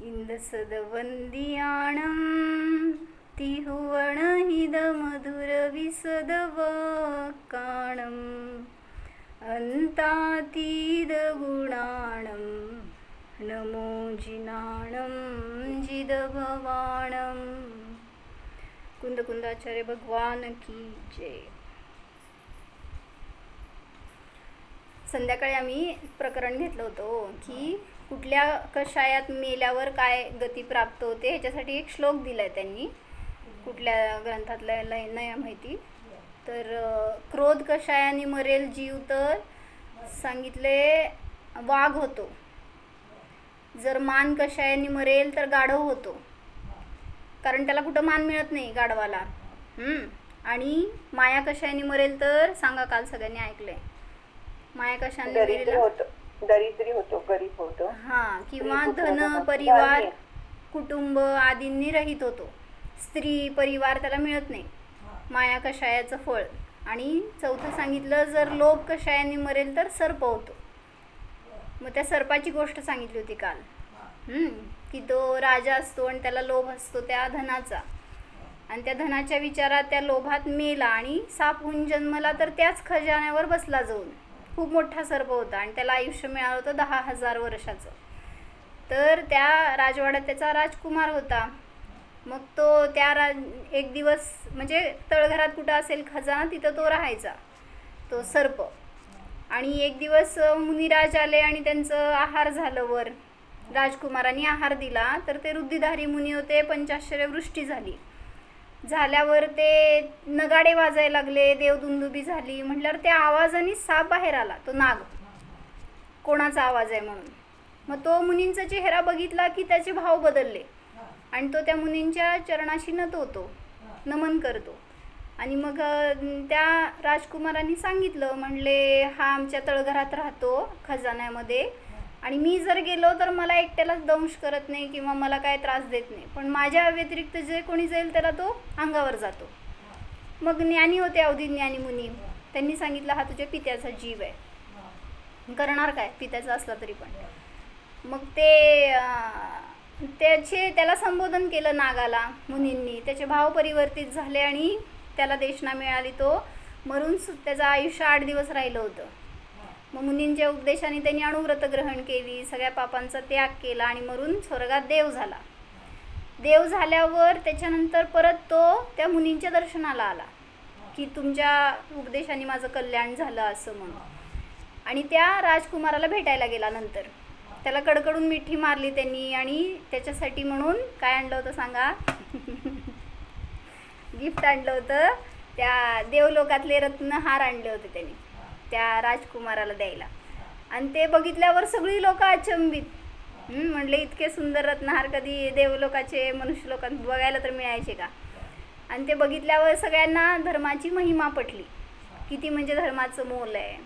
इंदसदवंदियाणं तिहुवणहिदमधुरविसदवकाणम् अन्तातीदगुणाणं नमो जिनाणं जिदभवाणं। कुंदकुंदाचार्य भगवान की जय। संध्याकाळी आम्ही प्रकरण घेतलं होतं की कुठल्या कषायात मेल्यावर काय गती प्राप्त होते, ह्याच्यासाठी एक श्लोक दिलाय त्यांनी, कुठल्या ग्रंथातला नाही माहिती. तर क्रोध कषायाने मरेल जीव तर सांगितले वाघ होतो, जर मान कषायाने मरेल तर गाढव होतो, कारण त्याला कुठं मान मिळत नाही गाढवाला. आणि माया कषायाने मरेल तर सांगा, काल सगळ्यांनी ऐकलंय, माया कशाने दरिद्री होतो, गरीब होतो, हां, किंवा धन परिवार कुटुंब आदींनी रहित होतो. स्त्री परिवार त्याला मिळत नाही, माया कषायाचं फळ. आणि चौथं सांगितलं, जर लोभ कषायाने मरेल तर सर्प होतो. मग त्या सर्पाची गोष्ट सांगितली होती काल, की तो राजा असतो आणि त्याला लोभ असतो त्या धनाचा, आणि त्या धनाच्या विचारात त्या लोभात मेला आणि साप होऊन जन्मला तर त्याच खजान्यावर बसला जाऊन. खूप मोठा सर्प होता आणि त्याला आयुष्य मिळालं होतं 10,000 वर्षाचं. तर त्या राजवाड्यात त्याचा राजकुमार होता. मग तो एक दिवस म्हणजे तळघरात कुठं असेल खजाना तिथं तो राहायचा, तो सर्प. आणि एक दिवस मुनिराज आले आणि त्यांचं आहार झालं, वर राजकुमारांनी आहार दिला, तर ते रुद्धिधारी मुनी होते, पंचाश्चर्यवृष्टी झाल्यावर ते नगाडे वाजायला लागले, देवदुंदुबी झाली. म्हटल्यावर त्या आवाजाने साप बाहेर आला, तो नाग, कोणाचा आवाज आहे म्हणून. मग तो मुनींचा चेहरा बघितला की त्याचे भाव बदलले आणि तो त्या मुनींच्या चरणाशी नमन करतो. आणि मग त्या राजकुमारांनी सांगितलं, म्हणले हा आमच्या तळघरात राहतो खजान्यामध्ये, आणि मी जर गेलो तर मला एकट्यालाच दंश करत नाही किंवा मला काय त्रास देत नाही, पण माझ्या व्यतिरिक्त जे कोणी जाईल त्याला तो अंगावर जातो. मग ज्ञानी होते, अवधी ज्ञानी मुनी, त्यांनी सांगितलं हा तुझ्या पित्याचा जीव आहे, करणार काय पित्याचा असला तरी पण. मग त्याला संबोधन केलं नागाला मुनींनी, त्याचे भाव परिवर्तित झाले आणि त्याला देशना मिळाली. तो मरून त्याचं आयुष्य 8 दिवस राहिलं होतं. मग मुनींच्या उपदेशाने त्यांनी अणुव्रत ग्रहण केली, सगळ्या पापांचा त्याग केला आणि मरून स्वर्गात देव झाला. देव झाल्यावर त्याच्यानंतर परत तो त्या मुनींच्या दर्शनाला आला की तुमच्या उपदेशाने माझं कल्याण झालं असं म्हणून. आणि त्या राजकुमाराला भेटायला गेला. नंतर त्याला कडकडून मिठी मारली त्यांनी आणि त्याच्यासाठी म्हणून काय आणलं होतं सांगा, गिफ्ट आणलं होतं. त्या देवलोकातले रत्नहार आणले होते त्यांनी त्या राजकुमाराला द्यायला. आणि ते बघितल्यावर सगळी लोक अचंबित, म्हणले इतके सुंदर रत्नहार कधी देवलोकाचे मनुष्य लोकांना बघायला तर मिळायचे का. आणि ते बघितल्यावर सगळ्यांना धर्माची महिमा पटली, किती म्हणजे धर्माचं मोल आहे.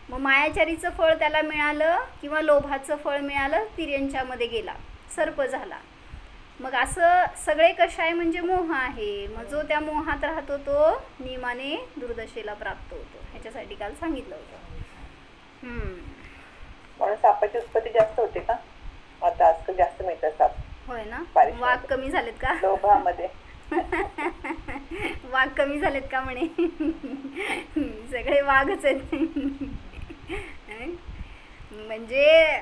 मग मायाचारीचं फळ त्याला मिळालं किंवा लोभाचं फळ मिळालं, तिर्यंच्यामध्ये गेला, सर्प झाला. मग असं सगळे कषाय म्हणजे मोह आहे. मग जो त्या मोहात राहतो तो नियमाने दुर्दशेला प्राप्त होतो, ह्याच्यासाठी काल सांगितलं होतं. म्हणून सापाची उत्पत्ती जास्त होते का आता, आजकाल जास्त मिळतात साप. होय ना, वाघ कमी झालेत का लोभामध्ये? वाघ कमी झालेत का म्हणे, सगळे वाघच आहेत. म्हणजे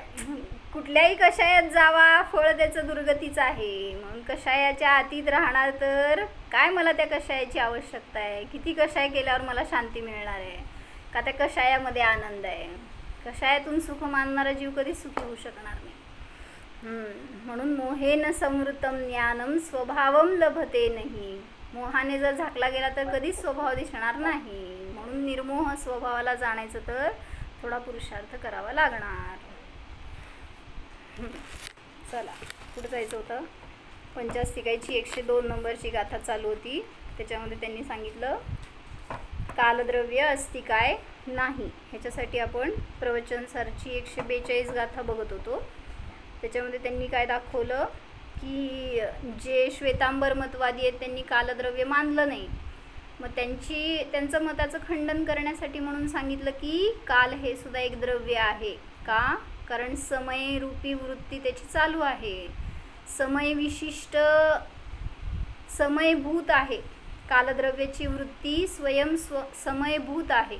कुठल्याही कषायात जावा, फळ त्याचं दुर्गतीच आहे. म्हणून कषायाच्या अतीत राहणार तर काय मला त्या कषायाची आवश्यकता आहे, किती कषाय केल्यावर मला शांती मिळणार आहे का, त्या कषायामध्ये आनंद आहे. कषायातून सुख मानणारा जीव कधीच सुखी होऊ शकणार नाही. म्हणून मोहेन संवृतम ज्ञानम स्वभावम लभते नाही. मोहाने जर झाकला गेला तर कधीच स्वभाव दिसणार नाही. म्हणून निर्मोह स्वभावाला जाणायचं तर थोडा पुरुषार्थ करावा लागणार. चला पुढे जायचं होतं. पंचास्तिकाची 102 नंबरची गाथा चालू होती. त्याच्यामध्ये त्यांनी सांगितलं कालद्रव्य असती काय नाही. ह्याच्यासाठी आपण प्रवचनसारची 142 गाथा बघत होतो. त्याच्यामध्ये त्यांनी काय दाखवलं की जे श्वेतांबर मतवादी आहेत त्यांनी कालद्रव्य मानलं नाही. मग त्यांचं मताचं खंडन करण्यासाठी म्हणून सांगितलं की काल हे सुद्धा एक द्रव्य आहे. का, कारण समयरूपी वृत्ती त्याची चालू आहे. समयविशिष्ट समयभूत आहे. कालद्रव्याची वृत्ती समयभूत आहे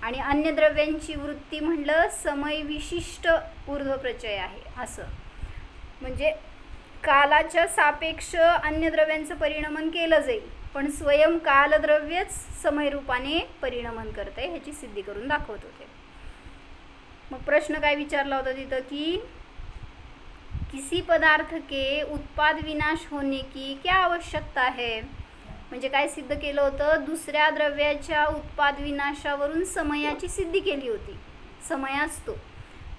आणि अन्य द्रव्यांची वृत्ती म्हणलं समयविशिष्ट ऊर्ध्वप्रचय आहे. असं म्हणजे कालाच्या सापेक्ष अन्य द्रव्यांचं परिणमन केलं जाईल, पण स्वयं कालद्रव्यच समयरूपाने परिणमन करते, ह्याची सिद्धी करून दाखवत होते. मग प्रश्न काय विचारला होता तिथं की किसी पदार्थ के उत्पाद विनाश होने की क्या आवश्यकता है. म्हणजे काय सिद्ध केलं होतं, दुसऱ्या द्रव्याच्या उत्पाद विनाशावरून समयाची सिद्धी केली होती. समय असतो,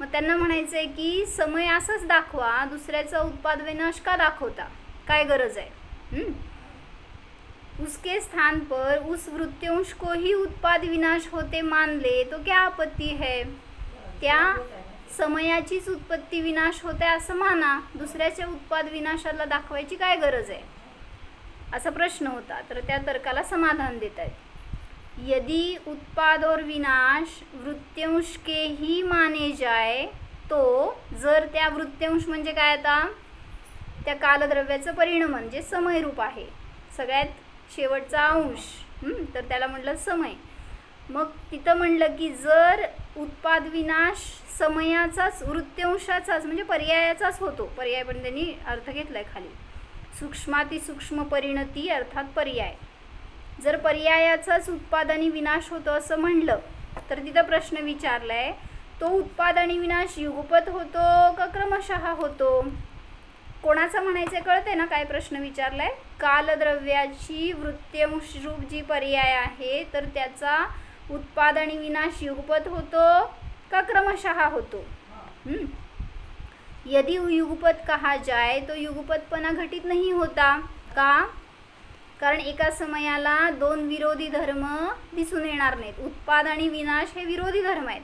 मग त्यांना म्हणायचं आहे की समय असंच दाखवा, दुसऱ्याचा उत्पाद विनाश का दाखवता, काय गरज आहे. उसके स्थान पर उस वृत्यांश को ही उत्पाद विनाश होते मान ले तो क्या आपत्ती है. त्या समयाचीच उत्पत्ती विनाश होते असं माना, दुसऱ्याच्या उत्पाद विनाशाला दाखवायची काय गरज आहे, असा प्रश्न होता. तर त्या तर्काला समाधान देत आहेत. यदि उत्पाद और विनाश वृत्यांश के ही माने जाए तो, जर त्या वृत्यांश म्हणजे काय, आता त्या कालद्रव्याचं परिणमन जे समयरूप आहे, सगळ्यात शेवटचा अंश, तर त्याला म्हटलं समय. मग तिथं म्हणलं की जर उत्पाद विनाश समयाचाच वृत्यांशाचाच म्हणजे पर्यायाचाच होतो, पर्याय पण त्यांनी अर्थ घेतलाय खाली, सूक्ष्मातिसूक्ष्म परिणती अर्थात पर्याय. जर पर्यायाचाच उत्पाद आणि विनाश होतो असं म्हणलं तर तिथं प्रश्न विचारलाय, तो उत्पाद आणि विनाश युगपत होतो का क्रमशः होतो. कोणाचं म्हणायचं कळतंय ना काय प्रश्न विचारलाय. कालद्रव्याची वृत्यांश रूप जी पर्याय आहे तर त्याचा उत्पाद आणि विनाश युगपत होतो का क्रमशः होतो. यदि युगपत कहा जाए तो युगपतपणा घटित नहीं होता. का, कारण एका समयाला दोन विरोधी धर्म दिसून येणार नाहीत. उत्पाद आणि विनाश हे विरोधी धर्म आहेत,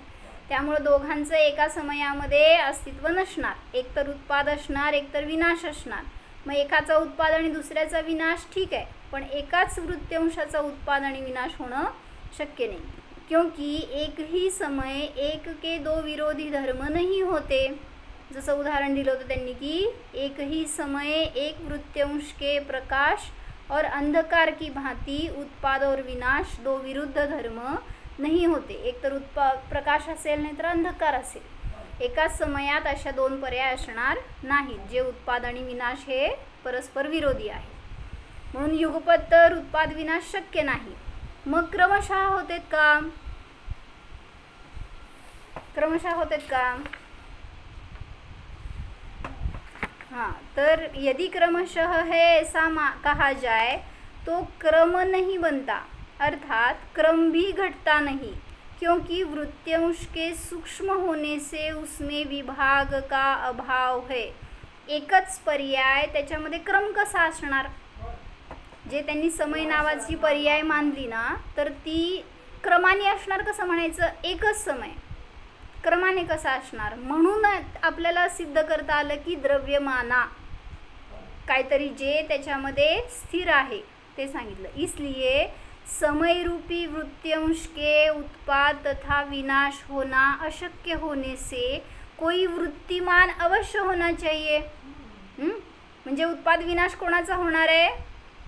त्यामुळे दोघांचं एका समयामध्ये अस्तित्व नसणार. एकतर उत्पाद असणार, एकतर विनाश असणार. मग एकाचा उत्पाद आणि दुसऱ्याचा विनाश ठीक आहे, पण एकाच वृत्यांशाचा उत्पाद आणि विनाश होणं शक्य नाही. क्योंकि एक ही समय एक के दो विरोधी धर्म नहीं होते. जसं उदाहरण दिलं होतं त्यांनी की एक ही समय एक वृत्यांश के प्रकाश और अंधकार की भांति उत्पाद और विनाश दो विरुद्ध धर्म नहीं होते. एक तर प्रकाश असेल नाही तर अंधकार असेल. एकाच समयात अशा दोन पर्याय असणार नाहीत जे उत्पाद आणि विनाश हे परस्पर विरोधी आहे. म्हणून युगपत तर उत्पाद विनाश शक्य नाही. मग क्रमशः होतेत का, क्रमशः होतेत का. हाँ, तर यदि क्रमशः है ऐसा कहा जाए तो क्रम नहीं बनता, अर्थात क्रम भी घटता नहीं, क्योंकि वृत्यांश के सूक्ष्म होने से उसमें विभाग का अभाव है. एकच पर्याय त्याच्यामध्ये क्रम कसा असणार. जे त्यांनी समय नावाची पर्याय मानली ना तर ती क्रमाने असणार. कसं म्हणायचं, एकच समय क्रमाने कसा असणार. म्हणून आपल्याला सिद्ध करता आलं की द्रव्यमाना काहीतरी जे त्याच्यामध्ये स्थिर आहे ते सांगितलं. इसलिए समय रूपी वृत्यांश के उत्पाद तथा विनाश होना अशक्य होने से कोई वृत्तिमान अवश्य होना चाहिए. म्हणजे उत्पाद विनाश कोणाचा होणार आहे,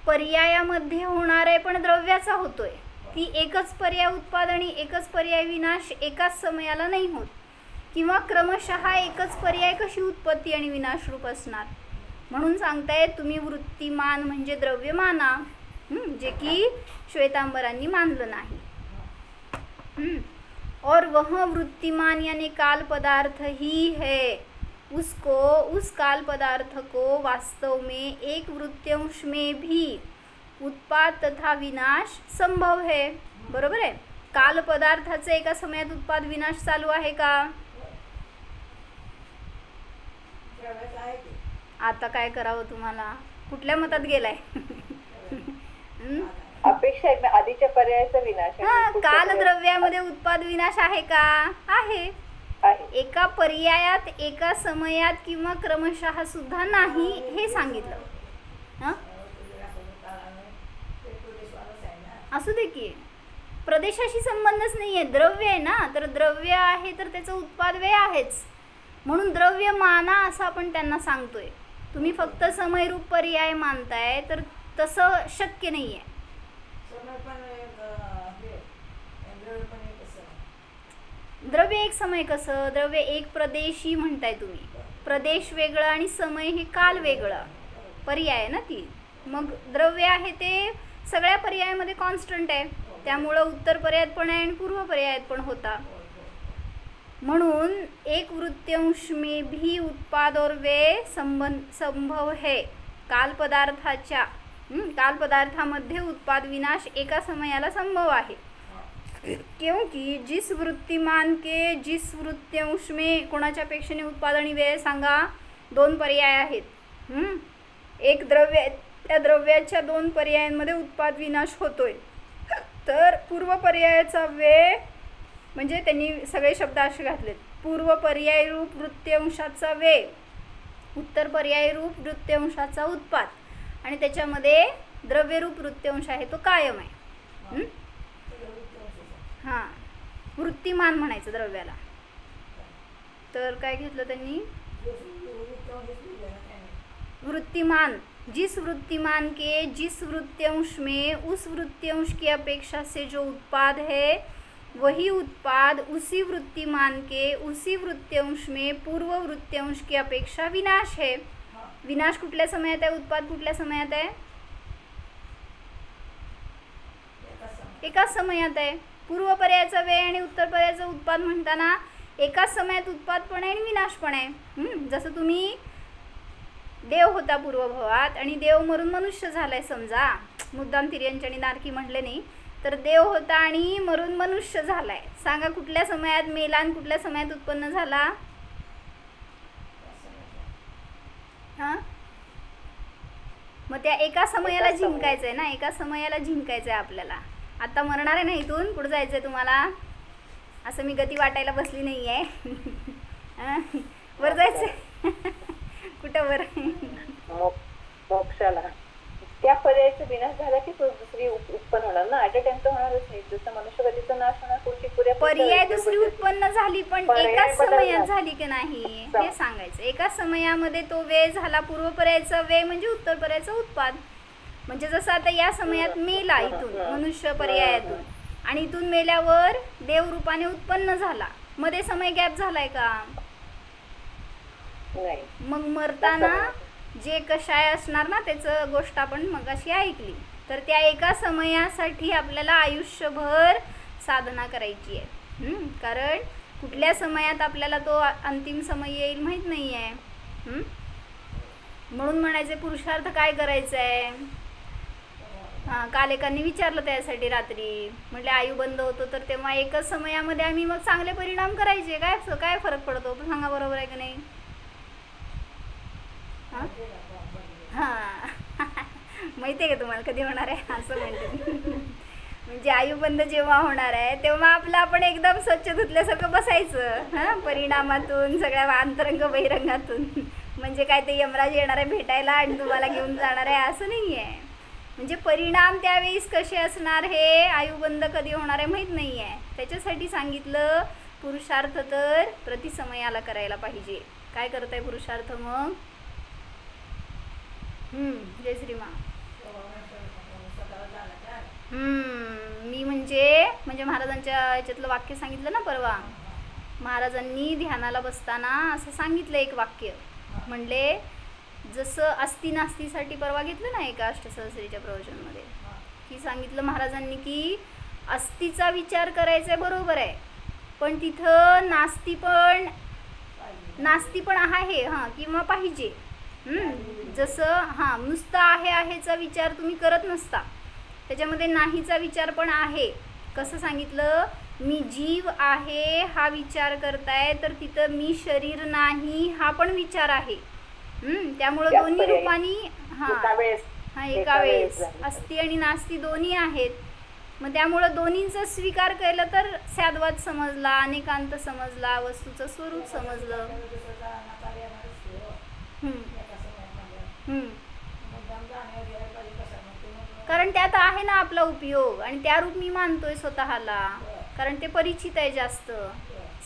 पर्यायामध्ये होणार आहे पण द्रव्याचा होतोय. ती एकच पर्याय उत्पाद आणि एकच पर्याय विनाश एकाच समयाला नाही होत. किंवा क्रमशः एकच पर्याय कशी उत्पत्ती आणि विनाश रूप असणार. म्हणून सांगताय तुम्ही वृत्तिमान म्हणजे द्रव्यमाना, जे की श्वेतांबरांनी मानलं नाही. और वह वृत्तिमान यानी काल पदार्थ ही है, उसको उस काल पदार्थ को वास्तव में एक वृत्यांश में भी उत्पाद तथा विनाश संभव है. बरोबर आहे. काल पदार्थाचे एका समयात उत्पाद विनाश चालू आहे का. आता काय करावं तुम्हाला, कुठल्या मतात गेलाय. अपेक्षा आहे आधीच्या पर्यायाचा विनाश. कालद्रव्यामध्ये उत्पाद विनाश आहे का, आहे. एका पर्यायात एका समयात किंवा क्रमशः सुद्धा नाही हे सांगितलं. असू दे की प्रदेशाशी संबंधच नाही आहे, द्रव्य आहे ना, तर द्रव्य आहे तर त्याचं उत्पाद व्यय आहेच. म्हणून द्रव्य माना असं आपण त्यांना सांगतोय. तुम्ही फक्त समयरूप पर्याय मानताय तर तसं शक्य नाही आहे. द्रव्य एक समय कसं? द्रव्य एक प्रदेशी म्हणताय तुम्ही. प्रदेश वेगळा आणि समय हे काल वेगळा पर्याय आहे ना ती. मग द्रव्य आहे ते सगळ्या पर्यायामध्ये कॉन्स्टंट आहे, त्यामुळं उत्तर पर्यायात पण आहे आणि पूर्व पर्यायात पण होता. म्हणून एक वृत्यांश में भी उत्पाद और व्यय संभव है. काल पदार्थामध्ये उत्पाद विनाश एका समयाला संभव आहे. क्योंकि जिस वृत्तिमान के जिस वृत्यांश में कोणाच्या अपेक्षेने उत्पाद आणि व्यय सांगा, दोन पर्याय आहेत. एक द्रव्य, त्या द्रव्याच्या दोन पर्यायांमध्ये उत्पाद विनाश होतोय, तर पूर्व पर्यायाचा व्यय म्हणजे त्यांनी सगळे शब्द असे घातलेत. पूर्व पर्याय रूप वृत्यांशाचा व्यय, उत्तर पर्याय रूप वृत्यांशाचा उत्पाद, आणि त्याच्यामध्ये द्रव्यरूप वृत्यांश आहे तो कायम आहे. हां, वृत्तिमान म्हणायचं द्रव्याला. तर काय घेतलं त्यांनी? वृत्तिमान, जिस वृत्तिमान के जिस वृत्यांश में उस वृत्यांश की अपेक्षा से जो उत्पाद है वही उत्पाद उसी वृत्तिमान के उसी वृत्यांश में पूर्व वृत्यांश की अपेक्षा विनाश है. विनाश कुठल्या समयात आहे? उत्पाद कुठल्या समयात आहे? एकाच समयात आहे. पूर्व पर्यायाचा व्यय आणि उत्तर पर्यायाचं उत्पाद म्हणताना एकाच समयात उत्पाद पण आहे आणि विनाश पण आहे. जसं तुम्ही देव होता पूर्वभावात आणि देव मरून मनुष्य झालाय समजा, मुद्दाम तिर्यंची आणि नारकी म्हटले नाही, तर देव होता आणि मरून मनुष्य झालाय. सांगा कुठल्या समयात मेला आणि कुठल्या समयात उत्पन्न झाला? हां, मग त्या एका समयाला जिंकायचंय ना, एका समयाला जिंकायचंय आपल्याला. आता मरणार आहे ना, इथून पुढे जायचंय तुम्हाला. असं मी गती वाटायला बसली नाही आहे. वर जायचंय. कुठं वर? मोक्षाला. त्या पर्यायाचा विनाश झाला की दुसरी उत्पन्न होणार ना. ॲट अ टाइम तर होणारच नाही. जसं मनुष्यगतीचा नाश होणार, पुढची पर्याय दुसरी उत्पन्न झाली पण एकाच समयात झाली की नाही हे सांगायचं. एकाच समयामध्ये तो व्यय झाला. पूर्व पर्यायाचा व्यय म्हणजे उत्तर पर्यायाचं उत्पाद. म्हणजे जसं आता या समयात मेला इथून मनुष्य पर्यायातून, आणि इथून मेल्यावर देवरूपाने उत्पन्न झाला, मध्ये समय गॅप झालाय का? मग मरताना जे कशाय असणार ना त्याचं गोष्ट आपण मगाशी ऐकली. तर त्या एका समयासाठी आपल्याला आयुष्यभर साधना करायची आहे. कारण कुठल्या समयात आपल्याला तो अंतिम समय येईल माहीत नाही आहे. म्हणून म्हणायचे पुरुषार्थ काय करायचं आहे. हां, काल एकांनी विचारलं त्यासाठी रात्री, म्हटले आयु बंद होतो तर तेव्हा एकच समयामध्ये आम्ही मग चांगले परिणाम करायचे. काय फरक पडतो सांगा, बरोबर आहे का नाही? हां, माहिती आहे का तुम्हाला कधी होणार आहे? असं म्हणते. म्हणजे आयुबंद जेव्हा होणार आहे तेव्हा आपलं आपण एकदम स्वच्छ धुतल्यासारखं बसायचं. हां, परिणामातून सगळ्या अंतरंग बहिरंगातून. म्हणजे काय ते यमराज येणार आहे भेटायला आणि तुम्हाला घेऊन जाणार आहे असं नाही आहे. म्हणजे परिणाम त्यावेळेस कसे असणार हे आयुबंद कधी होणार आहे माहीत नाही आहे. त्याच्यासाठी सांगितलं पुरुषार्थ तर प्रतिसमयाला करायला पाहिजे. काय करताय पुरुषार्थ मग? जय श्रीमा. मी म्हणजे महाराजांच्या याच्यातलं वाक्य सांगितलं ना परवा. महाराजांनी ध्यानाला बसताना असं सांगितलं एक वाक्य. म्हणले जसं अस्ति नास्तीसाठी परवा घेतलं ना एका अष्टसहस्रीच्या प्रवचनमध्ये, की सांगितलं महाराजांनी की अस्तिचा विचार करायचा आहे बरोबर आहे, पण तिथं नास्ती पण आहे हां किंवा पाहिजे. जसं नुसतं आहेचा विचार तुम्ही करत नसता, त्याच्यामध्ये नाहीचा विचार पण आहे. कसं सांगितलं? मी जीव आहे हा विचार करताय तर तिथं मी शरीर नाही हा पण विचार आहे. त्यामुळं दोन्ही रूपानी एका वेळेस अस्ति आणि नास्ती दोन्ही आहेत. मग त्यामुळं दोन्हींचा स्वीकार केला तर स्याद्वाद समजला, अनेकांत समजला, वस्तूचं स्वरूप समजलं. कारण त्यात आहे ना आपला उपयोग, आणि त्या रूप मी मानतोय स्वतःला, कारण ते परिचित आहे जास्त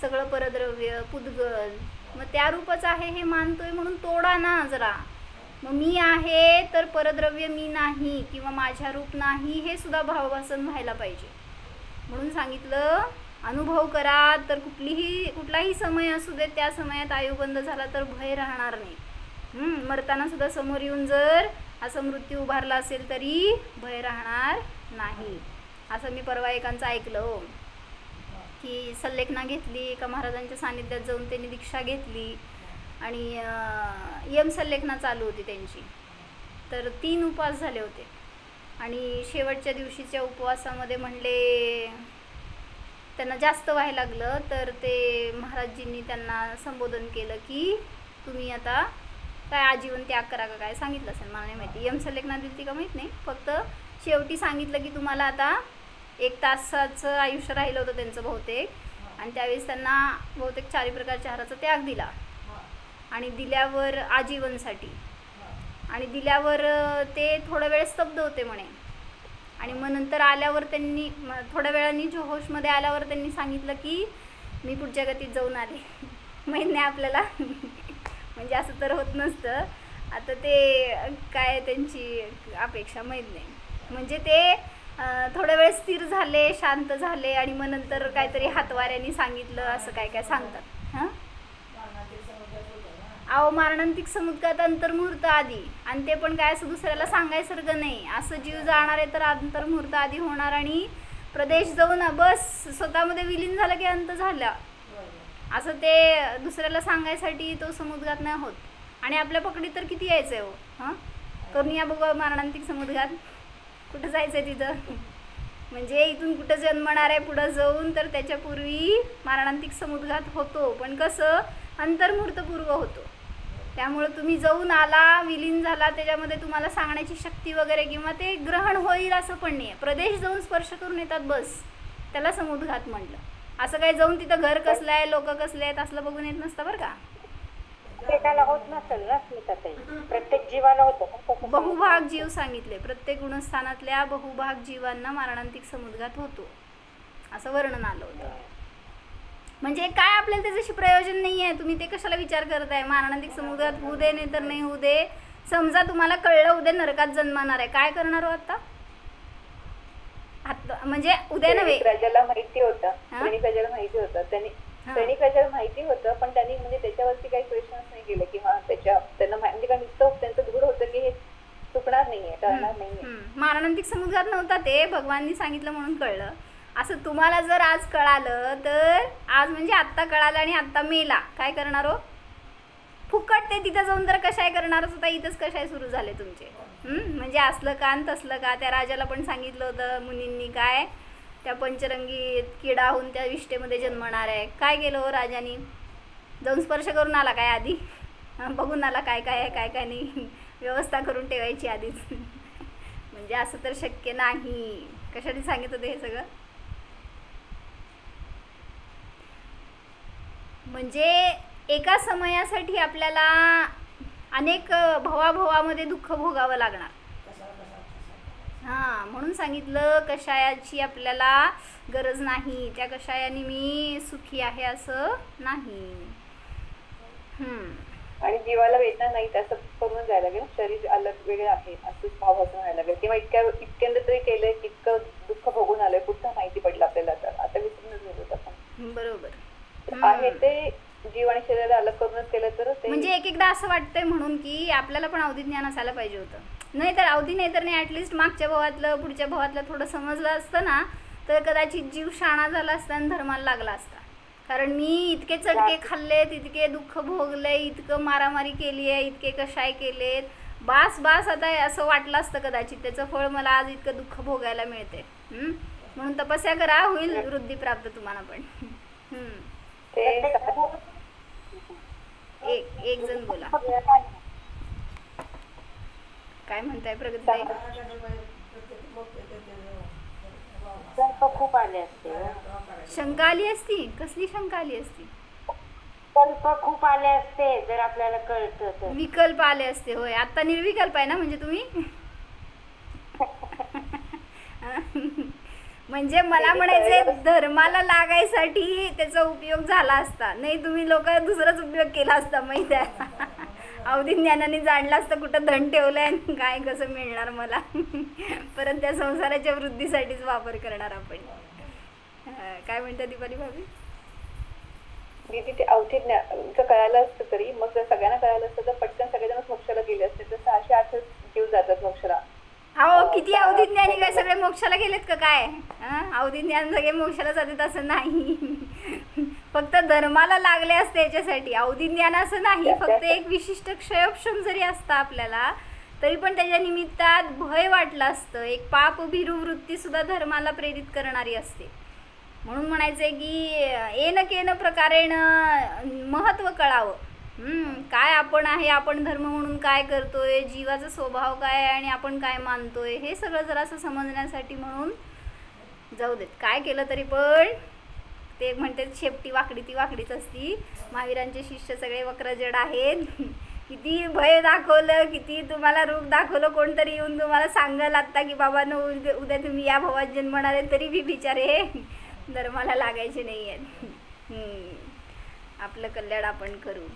सगळं परद्रव्य पुद्गल. मग त्या रूपच आहे हे मानतोय म्हणून तोडा ना जरा. मग मी आहे तर परद्रव्य मी नाही किंवा माझ्या रूप नाही हे सुद्धा भावभासन व्हायला पाहिजे. म्हणून सांगितलं अनुभव करा तर कुठलाही समय असू दे त्या समयात आयुबंद झाला तर भय राहणार नाही. मरताना सुद्धा समोर येऊन जर असं मृत्यू उभारला असेल तरी भय राहणार नाही. असं मी परवा एकांचं ऐकलं की सल्लेखना घेतली एका महाराजांच्या सानिध्यात जाऊन त्यांनी दीक्षा घेतली आणि यम सल्लेखना चालू होती त्यांची. तर 3 उपवास झाले होते आणि शेवटच्या दिवशीच्या उपवासामध्ये म्हणले त्यांना जास्त व्हायला लागलं. तर ते महाराजजींनी त्यांना संबोधन केलं की तुम्ही आता काय आजीवन त्याग करा का काय सांगितलं असेल मला नाही माहिती. यम सल्लेखना दिली का माहीत नाही. फक्त शेवटी सांगितलं की तुम्हाला आता 1 तासाचं आयुष्य राहिलं होतं त्यांचं बहुतेक आणि त्यावेळेस त्यांना बहुतेक 4 प्रकारच्या आहाराचा त्याग दिला आणि दिल्यावर आजीवनसाठी आणि दिल्यावर ते थोडा वेळ स्तब्ध होते म्हणे आणि मग नंतर आल्यावर त्यांनी थोड्या वेळाने जोहोशमध्ये आल्यावर त्यांनी सांगितलं की मी पुढच्या गतीत जाऊन आले. माहीत नाही आपल्याला म्हणजे असं तर होत नसतं. आता ते काय त्यांची अपेक्षा माहीत नाही. म्हणजे ते थोड्या वेळ स्थिर झाले शांत झाले आणि मग नंतर काहीतरी हातवाऱ्यांनी सांगितलं असं काय काय सांगतात. हां अहो मारणांतिक समुद्रात अंतर्मुहूर्त आधी आणि ते पण काय असं दुसऱ्याला सांगायसारखं नाही. असं जीव जाणार आहे तर अंतर्मुहूर्त आधी होणार आणि प्रदेश जाऊन बस स्वतःमध्ये विलीन झालं की अंत झाला असं ते दुसऱ्याला सांगायसाठी तो समुद्रात नाही होत. आणि आपल्या पकडीत तर किती यायचं आहे हो. हां करून या बघा मारणांतिक समुद्रात कुठं जायचं आहे तिथं म्हणजे इथून कुठं जन्मणार आहे पुढं जाऊन तर त्याच्यापूर्वी मारणांतिक समुद्रात होतो पण कसं अंतर्मुहूर्तपूर्व होतो. त्यामुळं तुम्ही जाऊन आला विलीन झाला त्याच्यामध्ये तुम्हाला सांगण्याची शक्ती वगैरे किंवा ते ग्रहण होईल असं पण नाही. प्रदेश जाऊन स्पर्श करून येतात बस त्याला समुद्रात म्हटलं. असं काही जाऊन तिथं घर कसलं आहे लोक कसले आहेत असलं बघून येत नसतं बरं का. प्रत्येकाला होत नसेल ना स्मिताताई. प्रत्येक जीवाला होतं. बहुभाग जीव सांगितले प्रत्येक गुणस्थानातल्या बहुभाग जीवांना मारणांतिक समुद्रात होतो असं वर्णन आलं होतं. म्हणजे काय आपल्याला त्याच्याशी प्रयोजन नाही आहे. तुम्ही ते कशाला विचार करताय मारणांतिक समुद्रात होऊ दे नाही तर नाही होऊ दे. समजा तुम्हाला कळलं उद्या नरकात जन्मणार आहे काय करणार हो आता म्हणजे उद्या नव्हे. राजाला माहिती होतं सैनिक राजाला माहिती होतं सैनिक राजाला माहिती होतं पण त्यांनी म्हणजे त्याच्यावरती काही क्वेश्चन्स नाही केले की हा त्यांना म्हणजे कारण नुसतं त्यांचं दृढ होतं की हे चुकणार नाहीये टळणार नाहीये. मारणांतिक समुद्रात नव्हता ते भगवाननी सांगितलं म्हणून कळलं. असं तुम्हाला जर आज कळालं तर आज म्हणजे आत्ता कळालं आणि आत्ता मेला काय करणार हो फुकट ते तिथं जाऊन तर कशाय करणारच होता. इथंच कशाय सुरू झाले तुमचे. म्हणजे असलं का आणि तसलं का. त्या राजाला पण सांगितलं होतं मुनींनी काय त्या पंचरंगी किडाहून त्या विष्ठेमध्ये जन्मणार आहे. काय केलं हो राजानी जाऊन स्पर्श करून आला काय आधी बघून आला काय काय आहे काय काय नाही व्यवस्था करून ठेवायची आधीच. म्हणजे असं तर शक्य नाही. कशाने सांगितलं होतं हे सगळं म्हणजे एका समयासाठी आपल्याला अनेक भवाभवामध्ये दुःख भोगावं लागणार. हां म्हणून सांगितलं कषायाची आपल्याला गरज नाही. त्या कषायाने मी सुखी आहे असं नाही. आणि जीवाला वेदना नाहीत असं करून जायला लागेल. शरीर अलग वेगळं आहे असंच भाव असं व्हायला लागेल किंवा इतक्यांदा तरी केलंय इतकं दुःख भोगून आलंय कुठं माहिती पडलं आपल्याला तर आता विसरूनच गेलो आपण. बरोबर आहे ते जीव आणि शरीराला अलग करूनच केलं तर म्हणजे एकदा असं वाटतंय म्हणून की आपल्याला पण अवधी ज्ञान असायला पाहिजे होतं. नाही तर अवधी नाही तर नाही ॲटलिस्ट मागच्या भावातलं पुढच्या भावातलं थोडं समजलं असतं ना तर कदाचित जीव शाणा झाला असता आणि धर्माला लागला असता. कारण मी इतके चटके खाल्लेत इतके दुःख भोगले इतकं मारामारी केली आहे इतके कशाय केलेत बास बास आता असं वाटलं असतं कदाचित त्याचं फळ मला आज इतकं दुःख भोगायला मिळते. म्हणून तपस्या करा होईल वृद्धी प्राप्त तुम्हाला पण. एक जण बोला काय म्हणताय प्रगतीताई. खूप आले असते. शंका आली असती कसली शंका आली असती. कल्प खूप आले असते जर आपल्याला कळतं तर. विकल्प आले असते होय. आता निर्विकल्प आहे ना म्हणजे तुम्ही म्हणजे मला म्हणायचंय धर्माला लागायसाठी त्याचा उपयोग झाला असता नाही तुम्ही लोक दुसराच उपयोग केला असता माहिती आहे. अवधी ज्ञानाने जाणलं असतं कुठं धन ठेवलंय आणि काय कसं मिळणार मला. परत त्या संसाराच्या वृद्धीसाठीच वापर करणार आपण. काय म्हणतात दीपाली भाभी? दीदी ते अवधी ज्ञानचं कळालं असतं तरी मग जर सगळ्यांना कळालं असतं तर पटकन सगळेजणच मोक्षाला गेले असते. तर 608 जीव जातात मोक्षाला. अहो किती अवधी ज्ञानी काय सगळे मोक्षाला गेलेत का काय? अवधी ज्ञान सगळे मोक्षाला जातात असं नाही. फक्त धर्माला लागले असते याच्यासाठी. अवधी ज्ञान असं नाही, फक्त एक विशिष्ट क्षयक्षम जरी असतं आपल्याला तरी पण त्याच्या निमित्तात भय वाटलं असतं. एक पाप भीरू वृत्ती सुद्धा धर्माला प्रेरित करणारी असते. म्हणून म्हणायचंय की येन केन प्रकारेण महत्त्व कळावं. काय आपण आहे, आपण धर्म म्हणून काय करतोय, जीवाचा स्वभाव काय आहे आणि आपण काय मानतोय, हे सगळं जरासं समजण्यासाठी म्हणून जाऊ देत. काय केलं तरी पण ते म्हणते शेपटी वाकडी ती वाकडीच असती. महावीरांचे शिष्य सगळे वक्रजड आहेत. किती भय दाखवलं, किती तुम्हाला रूप दाखवलं, कोणतरी येऊन तुम्हाला सांगल आत्ता की बाबा न उद्या तुम्ही या भवात जन्मणार आहे, तरी बी बिचारे धर्माला लागायचे नाही आहेत. आपलं कल्याण आपण करू.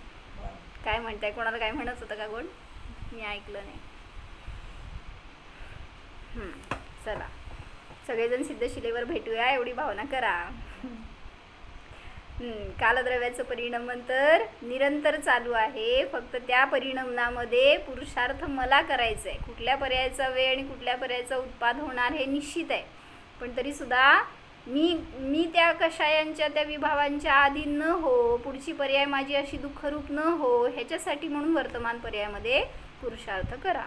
काय म्हणताय? कोणाला काय म्हणत होतं का कोण? मी ऐकलं नाही. चला सगळेजण सिद्धशिलेवर भेटूया एवढी भावना करा. कालद्रव्याचं परिणमन तर निरंतर चालू आहे. फक्त त्या परिणमनामध्ये पुरुषार्थ मला करायचा आहे. कुठल्या पर्यायाचा वेळ आणि कुठल्या पर्यायाचा उत्पाद होणार हे निश्चित आहे. पण तरीसुद्धा मी त्या कषायांच्या त्या विभावांच्या अधीन न हो, पुढची पर्याय माझी अशी दुःखरूप न हो, ह्याच्यासाठी म्हणून वर्तमान पर्यायामध्ये पुरुषार्थ करा.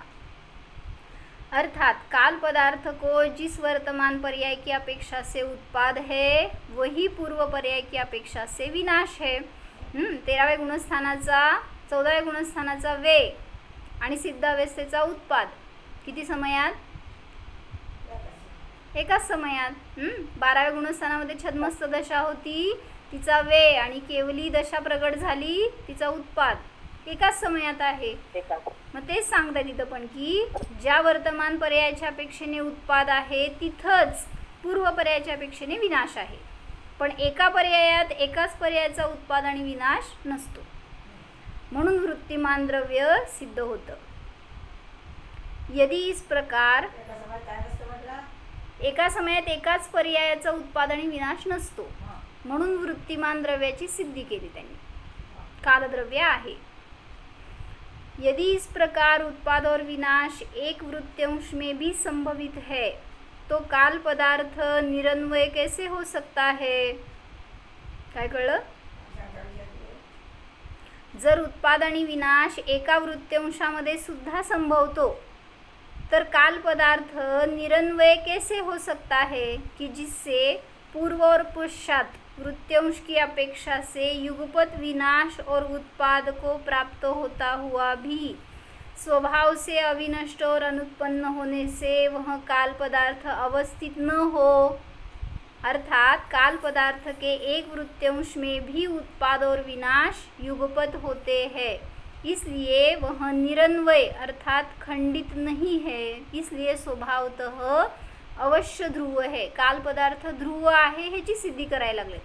अर्थात काल पदार्थ को जिस वर्तमान पर्याय की अपेक्षा से उत्पाद है वही पूर्व पर्याय की अपेक्षा से विनाश है. 13व्या गुणस्थानाचा 14व्या गुणस्थानाचा वेग आणि सिद्ध अवस्थेचा उत्पाद किती समयात? एकाच समयात. 12व्या गुणस्थानामध्ये छद्मस्त दशा होती, तिचा वे आणि केवली दशा प्रगट झाली, तिचा उत्पाद एकाच समयात आहे. मग तेच सांगतात तिथं पण की ज्या वर्तमान पर्यायाच्या अपेक्षेने उत्पाद आहे तिथंच पूर्व पर्यायाच्या अपेक्षेने विनाश आहे. पण एका पर्यायात एकाच पर्यायाचा उत्पाद आणि विनाश नसतो. म्हणून वृत्तिमान द्रव्य सिद्ध होतं. यदि इस प्रकार एका समयात एकाच पर्यायाचा उत्पाद आणि विनाश नसतो, म्हणून वृत्तिमान द्रव्याची सिद्धी केली त्यांनी. कालद्रव्य आहे. यदि इस प्रकार उत्पाद और विनाश एक वृत्यांश में भी संभवित है तो काल पदार्थ निरन्वय कैसे हो सकता है? काय कळलं? जर उत्पाद आणि विनाश एका वृत्यांशामध्ये सुद्धा संभवतो तर काल पदार्थ निरन्वय कैसे हो सकता है कि जिससे पूर्व और पश्चात वृत्यांश की अपेक्षा से युगपत विनाश और उत्पाद को प्राप्त होता हुआ भी स्वभाव से अविनष्ट और अनुत्पन्न होने से वह काल पदार्थ अवस्थित न हो. अर्थात काल पदार्थ के एक वृत्यांश में भी उत्पाद और विनाश युगपत होते हैं, इसलिए वह निरन्वय अर्थात खंडित नहीं है, इसलिए स्वभावतः अवश्य ध्रुव है. काल पदार्थ ध्रुव आहे ह्याची सिद्धी करायला लागले.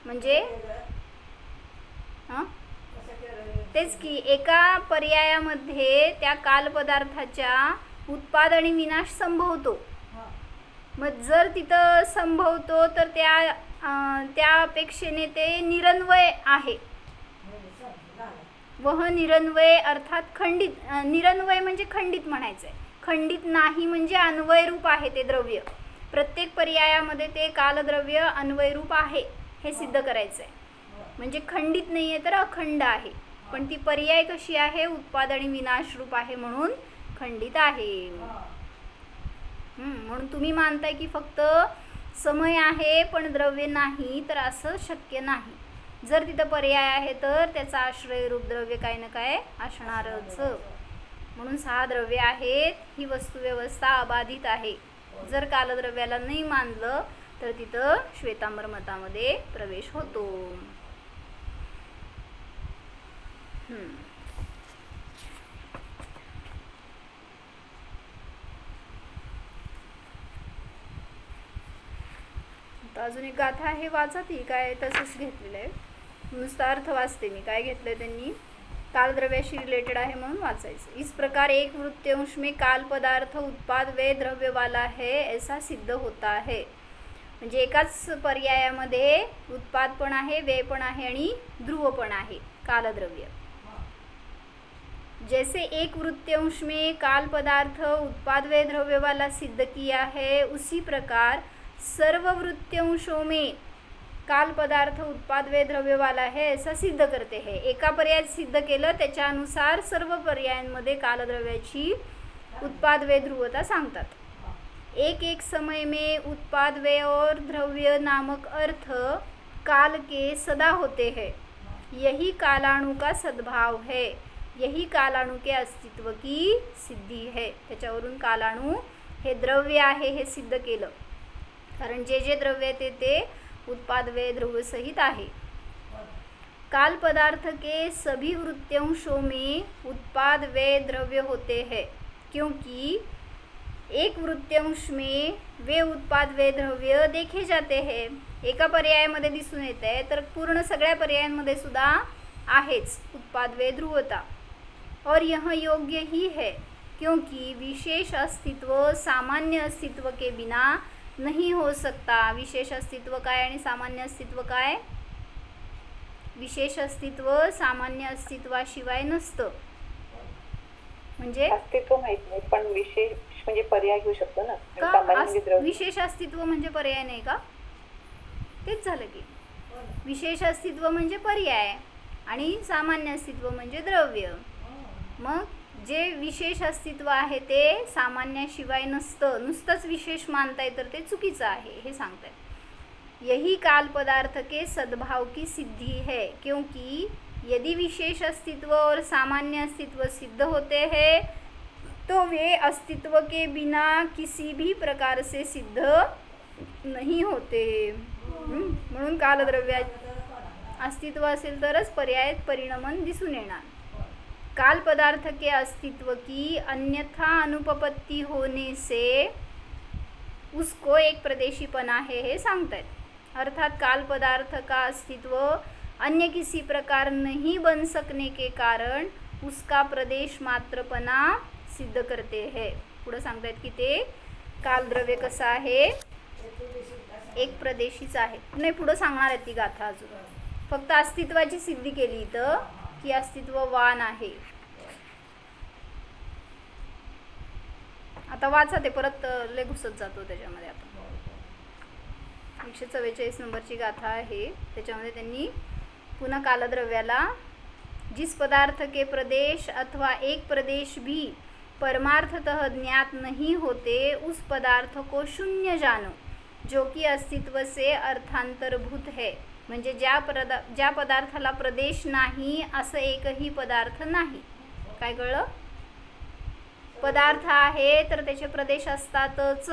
म्हणजे तेच की एका पर्यायामध्ये त्या काल पदार्थाच्या उत्पाद आणि विनाश संभवतो. मग जर तिथं संभवतो तर त्या अपेक्षेने ते निरन्वय आहे. वह निरन्वय अर्थात खंडित. निरन्वय म्हणजे खंडित म्हणायचं आहे. खंडित नाही म्हणजे अन्वयरूप आहे ते द्रव्य. प्रत्येक पर्यायामध्ये ते कालद्रव्य अन्वयरूप आहे हे सिद्ध करायचं आहे. म्हणजे खंडित नाही आहे तर अखंड आहे. पण ती पर्याय कशी आहे? उत्पाद आणि विनाश रूप आहे म्हणून खंडित आहे. म्हणून तुम्ही मानताय की फक्त समय आहे पण द्रव्य नाही, तर असं शक्य नाही. जर तिथं पर्याय आहे तर त्याचा आश्रय रूप द्रव्य काय ना काय असणारच. म्हणून 6 द्रव्य आहेत. ही वस्तुव्यवस्था अबाधित आहे. जर कालद्रव्याला नाही मानलं तर तिथं श्वेतांबर मतामध्ये प्रवेश होतो. अजून एक गाथा आहे, वाचा ती. काय तसंच घेतलेलं आहे, नुसता अर्थ वाचते मी. काय घेतलंय त्यांनी? कालद्रव्याशी रिलेटेड आहे म्हणून वाचायचं. इस प्रकार एक वृत्यांश में काल पदार्थ उत्पाद वे द्रव्य वाला है ऐसा सिद्ध होता है. म्हणजे एकाच पर्यायामध्ये उत्पाद पण आहे, वे पण आहे आणि ध्रुव पण आहे, कालद्रव्य. जैसे एक वृत्यांश में काल पदार्थ उत्पाद वे द्रव्य वाला सिद्ध किया है, उसी प्रकार सर्व वृत्यांशों में काल पदार्थ उत्पाद वे द्रव्य वाला है ऐसा सिद्ध करते हैं. एका पर्यायात सिद्ध केलं त्याच्यानुसार सर्व पर्यायांमध्ये कालद्रव्याची उत्पाद वे ध्रुवता सांगतात. एक एक समय में उत्पाद वे और द्रव्य नामक अर्थ काल के सदा होते हैं. यही कालाणु का सद्भाव है, यही कालाणु के अस्तित्व की सिद्धी है. त्याच्यावरून कालाणु हे द्रव्य आहे हे सिद्ध केलं, कारण जे जे द्रव्य आहे ते उत्पाद वे ध्रुव सहित आहे. काल पदार्थ के सभी वृत्यांशों में उत्पाद वे द्रव्य होते हैं, क्योंकि एक वृत्यांश में वे उत्पाद वे द्रव्य देखे जाते हैं. एका पर्यायामध्ये दिसून येत आहे तर पूर्ण सगळ्या पर्यायांमध्ये सुद्धा आहेच उत्पाद वे ध्रुवता. और यह योग्य ही है, क्योंकि विशेष अस्तित्व सामान्य अस्तित्व के बिना नहीं हो सकता. विशेष अस्तित्व काय आणि सामान्य अस्तित्व काय? विशेष अस्तित्व सामान्य अस्तित्वाशिवाय नसतं. म्हणजे अस्तित्व माहित नाही पण विशेष म्हणजे पर्याय घेऊ शकतो ना. सामान्य म्हणजे द्रव्य. विशेष अस्तित्व म्हणजे पर्याय नाही का? तेच झालं की विशेष अस्तित्व म्हणजे पर्याय आणि सामान्य अस्तित्व म्हणजे द्रव्य. मग जे विशेष अस्तित्व आहे ते सामान्याशिवाय नसतं, नुसतंच विशेष मानताय तर ते चुकीचं आहे हे सांगताय. यही काल पदार्थ के सद्भाव की सिद्धि है, क्योंकि यदि विशेष अस्तित्व और सामान्य अस्तित्व सिद्ध होते हैं तो वे अस्तित्व के बिना किसी भी प्रकार से सिद्ध नहीं होते. म्हणून कालद्रव्या अस्तित्व असेल तरच पर्यायात परिणमन दिसून येणार. काल पदार्थ के अस्तित्व की अन्यथा अनुपपत्ति होने से उसको एक प्रदेशीपना है हे सांगतायत. अर्थात काल पदार्थ का अस्तित्व अन्य किसी प्रकार नहीं बन सकने के कारण उसका प्रदेश मात्रपणा सिद्ध करते हैं. पुढे सांगतायत की ते कालद्रव्य कसं आहे, एक प्रदेशीच आहे. नाही पुढे सांगणार आहे ती गाथा. अजून फक्त अस्तित्वाची सिद्धी केली तर की अस्तित्ववान आहे. आता वाचा ते परत लय घुसत जातो त्याच्यामध्ये. आपण 144 नंबरची गाथा आहे त्याच्यामध्ये त्यांनी पुन्हा कालद्रव्याला जिस पदार्थ के प्रदेश अथवा एक प्रदेश भी परमार्थतः ज्ञात नहीं होते उस पदार्थ को शून्य जानो जो कि अस्तित्व से अर्थांतरभूत है. म्हणजे ज्या पदार्थाला प्रदेश नाही असं एकही पदार्थ नाही. काय कळलं? पदार्थ आहे तर त्याचे प्रदेश असतातच.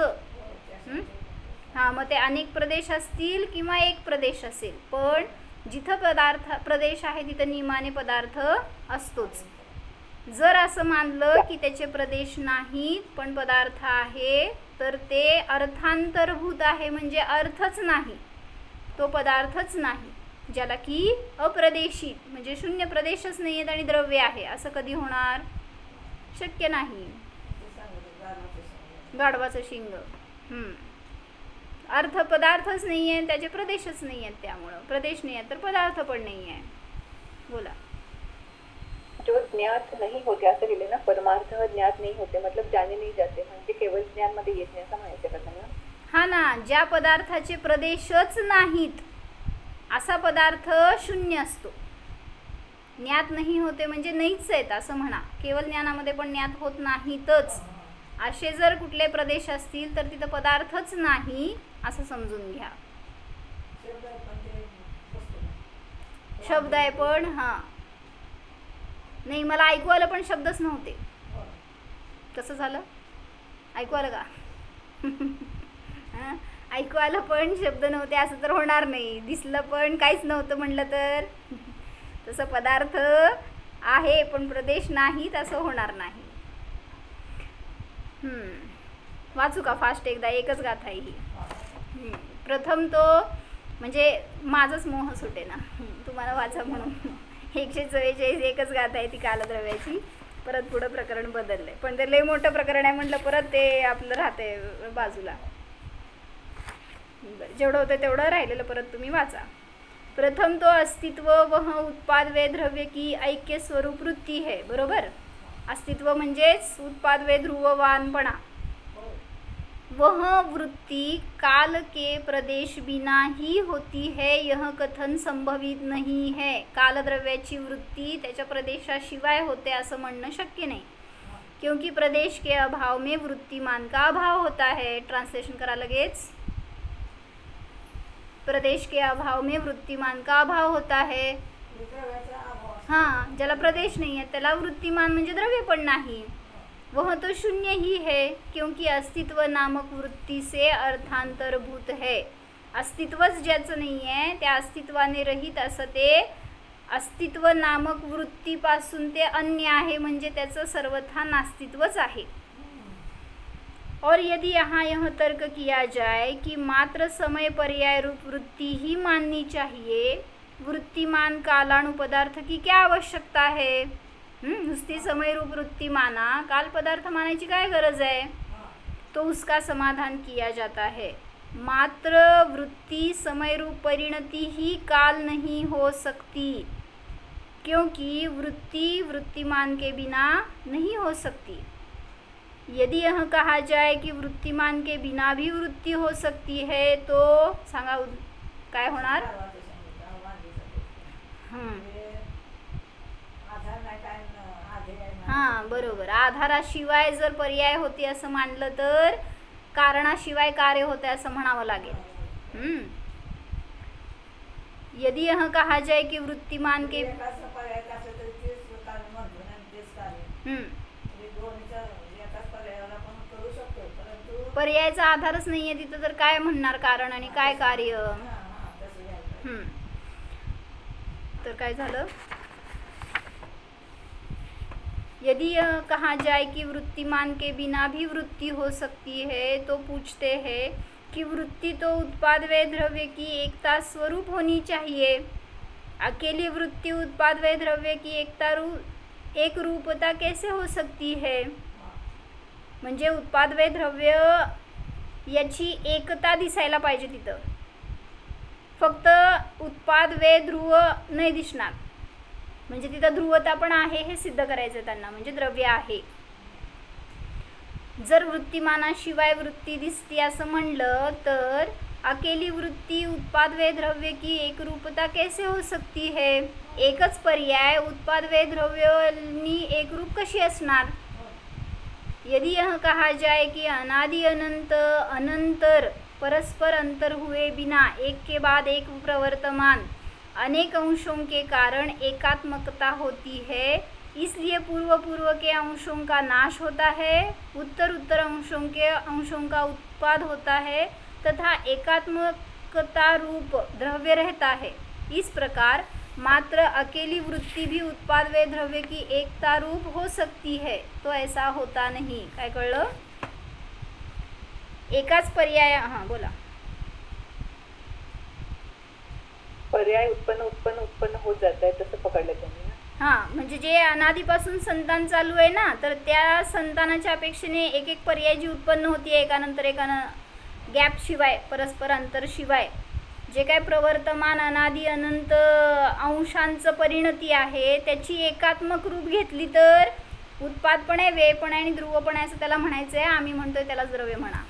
हां, मग ते अनेक प्रदेश असतील किंवा एक प्रदेश असेल, पण जिथं प्रदेश आहे तिथं नियमाने पदार्थ असतोच. जर असं मानलं की त्याचे प्रदेश नाहीत पण पदार्थ आहे तर ते अर्थांतरभूत आहे, म्हणजे अर्थच नाही, तो पदार्थच नाही. ज्याला की अप्रदेशित म्हणजे शून्य प्रदेशच नाही आहेत आणि द्रव्य आहे असं कधी होणार? शक्य नाही. गाढवाचं शिंग. अर्थ पदार्थच नाही आहे, त्याचे प्रदेशच नाही आहेत, त्यामुळं प्रदेश नाही आहे तर पदार्थ पण नाही आहे. बोला. जो ज्ञात नहीं होते असं लिहिले ना, परमार्थ ज्ञात नहीं होते मतलब जाने नहीं जाते, म्हणजे केवळ ज्ञान मध्ये येत नाही असं म्हणायचं का त्यांना? हा ना, ज्या पदार्थाचे प्रदेशच नाहीत असा पदार्थ शून्य असतो. ज्ञात नाही होते म्हणजे नाहीच आहेत असं म्हणा. केवळ ज्ञानामध्ये पण ज्ञात होत नाहीतच. असे जर कुठले प्रदेश असतील तर तिथं पदार्थच नाही असं समजून घ्या. शब्द आहे पण हां नाही, मला ऐकू आलं पण शब्दच नव्हते. कसं झालं? ऐकू आलं का? ऐकू आलं पण शब्द नव्हते असं तर होणार नाही. दिसलं पण काहीच नव्हतं म्हणलं तर तसं पदार्थ आहे पण प्रदेश नाहीत असं होणार नाही. वाचू का फास्ट एकदा? एकच गाथा आहे ही. प्रथम तो म्हणजे माझंच मोह सुटे ना तुम्हाला वाचा म्हणून. 144 एकच गाथा आहे ती कालद्रव्याची. परत पुढं प्रकरण बदललंय, पण ते लय मोठं प्रकरण आहे म्हटलं परत ते आपलं राहतंय बाजूला. जेवढं होतं तेवढं राहिलेलं परत तुम्ही वाचा. प्रथम तो अस्तित्व वह उत्पाद वे द्रव्य की ऐक्य स्वरूप वृत्ती है. बरोबर, अस्तित्व म्हणजेच उत्पाद वे ध्रुववानपणा. वह वृत्ति काल के प्रदेश बिना ही होती है, यह कथन संभवित नहीं है. कालद्रव्याची वृत्ती त्याच्या प्रदेशाशिवाय होते असं म्हणणं शक्य नाही, क्योंकि प्रदेश के अभाव में वृत्तिमान का अभाव होता है. ट्रान्सलेशन करा लगेच. प्रदेश के अभाव में वृत्तिमान का अभाव होता है. हां, ज्याला प्रदेश नाही आहे त्याला वृत्तिमान म्हणजे द्रव्य पण नाही. वह तो शून्य ही है, क्योंकि अस्तित्व नामक वृत्ती से अर्थांतरभूत है. अस्तित्वच ज्याचं नाही आहे त्या अस्तित्वाने रहित असं ते अस्तित्व नामक वृत्तीपासून ते अन्य आहे, म्हणजे त्याचं सर्वथा नास्तित्वच आहे. और यदि यहाँ यह तर्क किया जाए कि मात्र समय पर्याय रूप वृत्ति ही माननी चाहिए, वृत्तिमान कालाणु पदार्थ की क्या आवश्यकता है. नुसती समय रूप वृत्ति माना, काल पदार्थ मानायची काय गरज आहे. तो उसका समाधान किया जाता है. मात्र वृत्ति समय रूप परिणति ही काल नहीं हो सकती, क्योंकि वृत्ति वृत्तिमान के बिना नहीं हो सकती. यदि यह कहा जाए कि वृत्तिमान के बिना भी वृत्ति हो सकती है, तो सांगा काय होणार. हां, बरोबर. आधाराशिवाय जर पर्याय होते असं मानलं तर कारणाशिवाय कार्य होते असं म्हणावं लागेल. यदि यह कहा जाए कि वृत्तिमान के पर्यायाचा आधारच नाही आहे तिथं, तर काय म्हणणार कारण आणि काय कार्य. तर काय झालं. यदि यह कहा जाए कि वृत्तिमान के बिना भी वृत्ति हो सकती है, तो पूछते हैं कि वृत्ति तो उत्पाद व द्रव्य की एकता स्वरूप होनी चाहिए. अकेली वृत्ति उत्पाद व द्रव्य की एक रूपता कैसे हो सकती है. म्हणजे उत्पाद व द्रव्य याची एकता दिसायला पाहिजे तिथं. फक्त उत्पाद व ध्रुव नाही दिसणार, म्हणजे तिथं ध्रुवता पण आहे हे सिद्ध करायचं त्यांना, म्हणजे द्रव्य आहे. जर वृत्तिमानाशिवाय वृत्ती दिसते असं म्हणलं तर अकेली वृत्ती उत्पाद व द्रव्य की एकरूपता कैसे हो सकती है. एकच पर्याय उत्पाद व द्रव्यनी एकरूप कशी असणार. यदि यह कहा जाए कि अनादि अनंत अनंतर परस्पर अंतर हुए बिना एक के बाद एक प्रवर्तमान अनेक अंशों के कारण एकात्मकता होती है, इसलिए पूर्व पूर्व के अंशों का नाश होता है, उत्तर उत्तर अंशों का उत्पाद होता है तथा एकात्मकता रूप द्रव्य रहता है. इस प्रकार मात्र अकेली वृत्ति भी उत्पाद व द्रव्य की एकता रूप हो सकती है, तो ऐसा होता नहीं. काय कळलं. एकाच पर्याय. हां, बोला. पर्याय उत्पन्न होत जात आहे तसं पकडलं त्यांनी. हां, म्हणजे जे अनादीपासून संतान चालू आहे ना, तर त्या संतानाच्या अपेक्षेने एक एक पर्याय जी उत्पन्न होती एकानंतर एक गॅप शिवाय परस्पर अंतर शिवाय जे काय प्रवर्तमान अनादि अनंत अंशांचं परिणती आहे त्याची एकात्मक रूप घेतली तर उत्पाद पण आहे, व्यय पण आहे आणि ध्रुव पण आहे असं त्याला म्हणायचं आहे. आम्ही म्हणतोय त्याला द्रव्य म्हणा,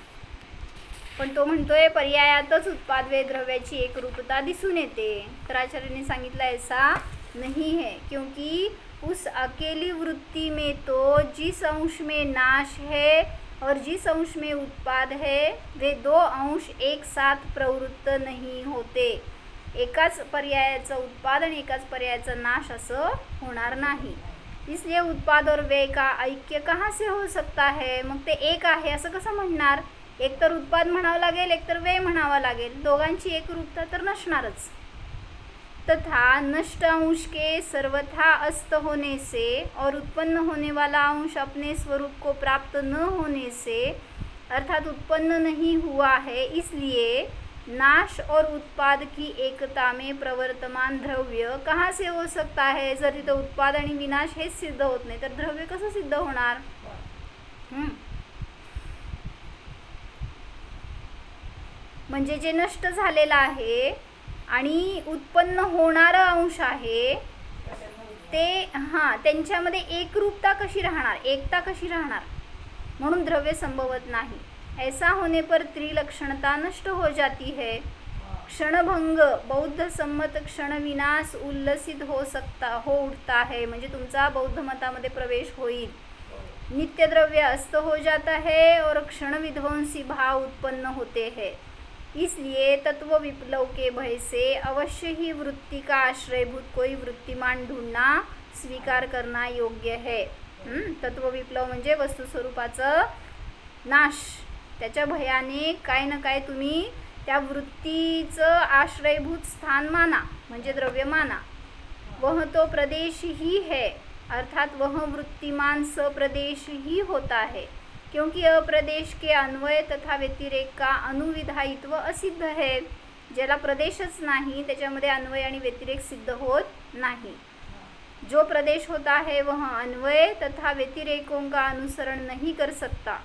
पण तो म्हणतोय पर्यायातच उत्पाद व द्रव्याची एकरूपता दिसून येते. तर आचार्यांनी सांगितलं ऐसा नहीं है, क्योंकि उस अकेली वृत्ति में तो जिस अंश में नाश है और जिस अंश में उत्पाद है वे दो अंश एक साथ प्रवृत्त नहीं होते. एकाच पर्यायाचं उत्पाद आणि एकाच पर्यायाचा नाश असं होणार नाही. इसलिए उत्पाद और व्यय का ऐक्य कहाँ से हो सकता है. मग ते एक आहे असं कसं म्हणणार. एक तर उत्पाद म्हणावं लागेल, एक तर व्यय म्हणावं लागेल. दोघांची एकरूपता तर नसणारच. तथा नष्ट अंश के सर्वथा अस्त होने से और उत्पन्न होने वाला अंश अपने स्वरूप को प्राप्त न होने से, अर्थात उत्पन्न नहीं हुआ है इसलिए नाश और उत्पाद की एकता में प्रवर्तमान द्रव्य कहाँ से हो सकता है? जर तिथं उत्पाद आणि विनाश हेच सिद्ध होत नाही तर द्रव्य कसं सिद्ध होणार? म्हणजे जे नष्ट झालेलं आहे आणि उत्पन्न होणारा अंश आहे ते त्यांच्यामध्ये एकरूपता कशी राहणार, एकता कशी राहणार? म्हणून द्रव्य संभवत नाही. ऐसा होने पर त्रिलक्षणता नष्ट हो जाती है. क्षणभंग बौद्ध सम्मत क्षण विनाश उल्लसित हो उठता है. म्हणजे तुमचा बौद्ध मतामध्ये प्रवेश होईल. नित्य द्रव्य अस्त हो जाता है और क्षण विध्वंसी भाव उत्पन्न होते हैं. इसलिए तत्व विप्लव के भय से अवश्य ही वृत्ति का आश्रयभूत कोई वृत्तिमान ढूंढना स्वीकार करना योग्य है. तत्व विप्लव म्हणजे वस्तुस्वरूपाचं नाश. त्याच्या भयाने काय ना काय तुम्ही त्या वृत्तीचं आश्रयभूत स्थान माना म्हणजे द्रव्य माना. वह तो प्रदेश ही है अर्थात वह वृत्तिमान सप्रदेश ही होता है क्योंकि अप्रदेश के अन्वय तथा व्यतिरेक का अनुविधायित्व असिद्ध है. ज्याला प्रदेशच नाही त्याच्यामध्ये अन्वय आणि व्यतिरेक सिद्ध होत नाही. जो प्रदेश होता है वह अन्वय तथा व्यतिरेकों का अनुसरण नहीं कर सकता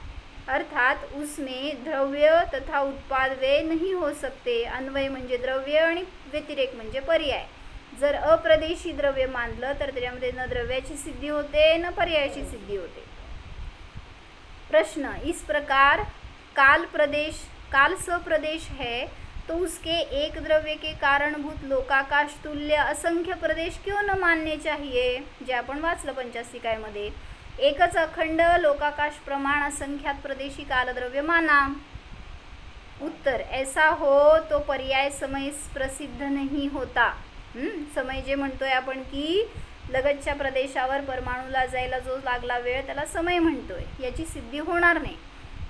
अर्थात उसमें द्रव्य तथा उत्पाद वे नहीं हो सकते. अन्वय म्हणजे द्रव्य आणि व्यतिरेक म्हणजे पर्याय. जर अप्रदेशी द्रव्य मानलं तर त्याच्यामध्ये न द्रव्याची सिद्धी होते न पर्यायाची सिद्धी होते. प्रश्न, इस प्रकार काल सप्रदेश है तो उसके एक द्रव्य के कारणभूत लोकाकाश तुल्य असंख्य प्रदेश क्यों न मानने चाहिए? जे आपण वाचलं पंचास्तिकामध्ये. एकच अखंड लोकाकाश प्रमाण असंख्यात प्रदेशी कालद्रव्य माना. उत्तर, ऐसा हो तो पर्याय समय प्रसिद्ध नहीं होता. समय जे म्हणतोय आपण की लगतच्या प्रदेशावर परमाणूला जायला जो लागला वेळ त्याला समय म्हणतोय, याची सिद्धी होणार नाही.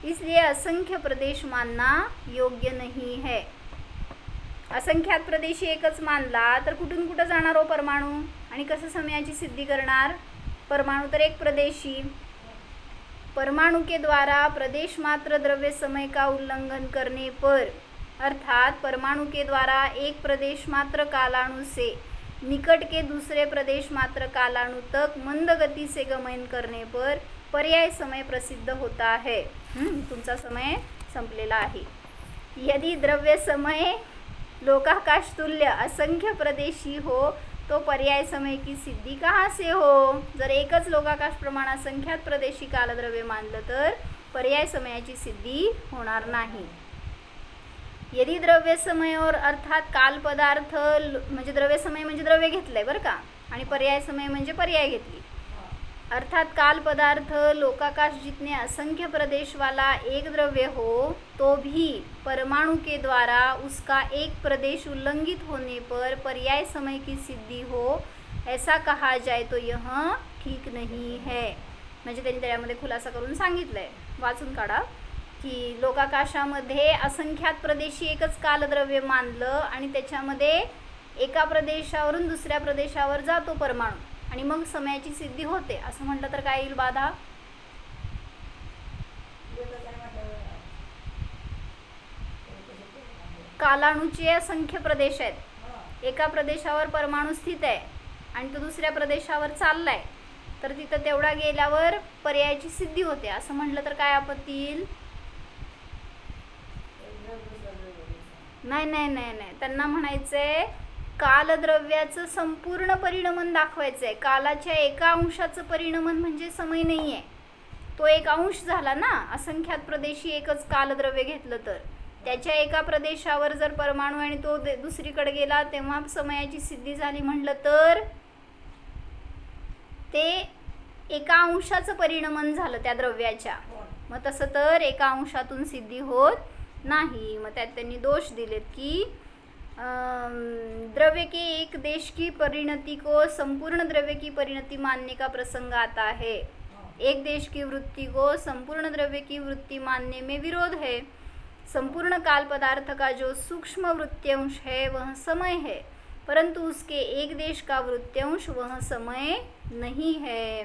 इसलिए असंख्य प्रदेश मानना योग्य नहीं है. असंख्यात प्रदेशी एकच मानला तर कुठून कुठं जाणार हो परमाणू आणि कसं समयाची सिद्धी करणार? परमाणु तर एक प्रदेशी. परमाणु के द्वारा प्रदेश मात्र द्रव्य समय का उल्लंघन करने पर अर्थात परमाणु के द्वारा एक प्रदेश मात्र कालाणु से निकट के दूसरे प्रदेश मात्र कालाणु तक मंद गति से गमन करने पर पर्याय समय प्रसिद्ध होता है. तुमचा समय संपलेला आहे. यदि द्रव्य समय लोकाकाश तुल्य असंख्य प्रदेशी हो तो पर्याय समय की सिद्धी कहाँ से हो? जर एकच लोकाकाश प्रमाण असंख्यात प्रदेशी कालद्रव्य मानलं तर पर्याय समयाची सिद्धी होणार नाही. यदि द्रव्य समय और अर्थात काल पदार्थ म्हणजे द्रव्य समय म्हणजे द्रव्य घेतलंय बरं का आणि पर्याय समय म्हणजे पर्याय घेतली. अर्थात काल पदार्थ लोकाकाश जितने असंख्य प्रदेश वाला एक द्रव्य हो तो भी परमाणु के द्वारा उसका एक प्रदेश उल्लंघित होने पर पर्याय समय की सिद्धि हो ऐसा कहा जाए तो यह ठीक नहीं है. म्हणजे त्यांनी त्यामध्ये खुलासा करून सांगितलंय, वाचून काढा की लोकाकाशामध्ये असंख्यात प्रदेशी एकच कालद्रव्य मानलं आणि त्याच्यामध्ये एका प्रदेशावरून दुसऱ्या प्रदेशावर जातो परमाणू आणि मग समयाची सिद्धी होते असं म्हटलं तर काय येईल बाधा? कालाणूचे असंख्य प्रदेश आहेत. एका प्रदेशावर परमाणू स्थित आहे आणि तो दुसऱ्या प्रदेशावर चाललाय तर तिथं तेवढा गेल्यावर पर्यायाची सिद्धी होते असं म्हटलं तर काय आपत्ती येईल? नाही, त्यांना म्हणायचंय कालद्रव्याचं संपूर्ण परिणमन दाखवायचंय. कालाच्या एका अंशाचं परिणमन म्हणजे समय नाही आहे, तो एक अंश झाला ना. असंख्यात प्रदेशी एकच कालद्रव्य घेतलं तर त्याच्या एका प्रदेशावर जर परमाणू आणि तो दुसरीकडे गेला तेव्हा समयाची सिद्धी झाली म्हटलं तर ते एका अंशाचं परिणमन झालं त्या द्रव्याच्या. मग तसं तर एका अंशातून सिद्धी होत नाही. मग त्यात त्यांनी दोष दिलेत की द्रव्य के एक देश की परिणति को संपूर्ण द्रव्य की परिणति मानने का प्रसंग आता है. एक देश की वृत्ति को संपूर्ण द्रव्य की वृत्ति मानने में विरोध है. संपूर्ण काल पदार्थ का जो सूक्ष्म वृत्यांश है वह समय है परंतु उसके एक देश का वृत्यांश वह समय नहीं है.